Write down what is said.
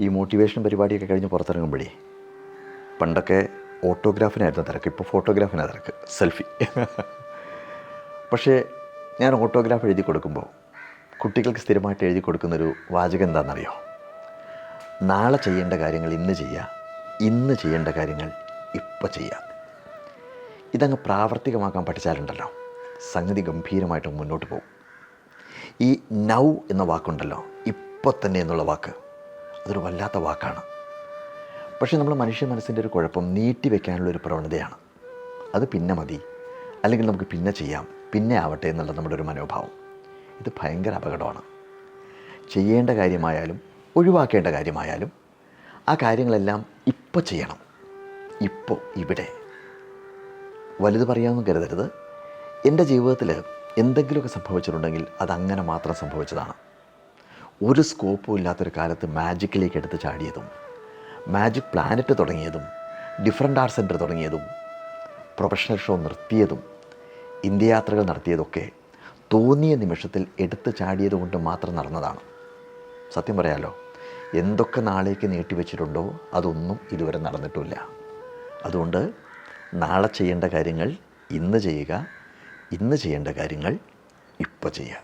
ഈ മോട്ടിവേഷൻ പരിപാടിയൊക്കെ കഴിഞ്ഞ് പുറത്തിറങ്ങുമ്പോഴേ പണ്ടൊക്കെ ഓട്ടോഗ്രാഫിനായിരുന്നു തിരക്ക്, ഇപ്പോൾ ഫോട്ടോഗ്രാഫിനാണ് തിരക്ക്, സെൽഫി. പക്ഷേ ഞാൻ ഓട്ടോഗ്രാഫ് എഴുതി കൊടുക്കുമ്പോൾ കുട്ടികൾക്ക് സ്ഥിരമായിട്ട് എഴുതി കൊടുക്കുന്നൊരു വാചകം എന്താണെന്നറിയോ? നാളെ ചെയ്യേണ്ട കാര്യങ്ങൾ ഇന്ന് ചെയ്യുക, ഇന്ന് ചെയ്യേണ്ട കാര്യങ്ങൾ ഇപ്പോൾ ചെയ്യുക. ഇതങ്ങ് പ്രാവർത്തികമാക്കാൻ പഠിച്ചാലുണ്ടല്ലോ സംഗതി ഗംഭീരമായിട്ട് മുന്നോട്ട് പോകും. ഈ നൗ എന്ന വാക്കുണ്ടല്ലോ, ഇപ്പോൾ തന്നെ എന്നുള്ള വാക്ക്, അതൊരു വല്ലാത്ത വാക്കാണ്. പക്ഷേ നമ്മൾ മനുഷ്യ മനസ്സിൻ്റെ ഒരു കുഴപ്പം നീട്ടി വയ്ക്കാനുള്ളൊരു പ്രവണതയാണ്. അത് പിന്നെ മതി, അല്ലെങ്കിൽ നമുക്ക് പിന്നെ ചെയ്യാം, പിന്നെ ആവട്ടെ എന്നുള്ള നമ്മുടെ ഒരു മനോഭാവം. ഇത് ഭയങ്കര അപകടമാണ്. ചെയ്യേണ്ട കാര്യമായാലും ഒഴിവാക്കേണ്ട കാര്യമായാലും ആ കാര്യങ്ങളെല്ലാം ഇപ്പോൾ ചെയ്യണം, ഇപ്പോൾ ഇവിടെ. വലുത് പറയാമെന്ന് കരുതരുത്. എൻ്റെ ജീവിതത്തിൽ എന്തെങ്കിലുമൊക്കെ സംഭവിച്ചിട്ടുണ്ടെങ്കിൽ അതങ്ങനെ മാത്രം സംഭവിച്ചതാണ്. ഒരു സ്കോപ്പും ഇല്ലാത്തൊരു കാലത്ത് മാജിക്കിലേക്ക് എടുത്ത് ചാടിയതും, മാജിക് പ്ലാനറ്റ് തുടങ്ങിയതും, ഡിഫറൻറ്റ് ആർട്ട് സെൻറ്റർ തുടങ്ങിയതും, പ്രൊഫഷണൽ ഷോ നിർത്തിയതും, ഇന്ത്യ യാത്രകൾ നടത്തിയതൊക്കെ തോന്നിയ നിമിഷത്തിൽ എടുത്ത് ചാടിയത് കൊണ്ട് മാത്രം നടന്നതാണ്. സത്യം പറയാലോ, എന്തൊക്കെ നാളേക്ക് നീട്ടിവെച്ചിട്ടുണ്ടോ അതൊന്നും ഇതുവരെ നടന്നിട്ടുമില്ല. അതുകൊണ്ട് നാളെ ചെയ്യേണ്ട കാര്യങ്ങൾ ഇന്ന് ചെയ്യുക, ഇന്ന് ചെയ്യേണ്ട കാര്യങ്ങൾ ഇപ്പോൾ ചെയ്യുക.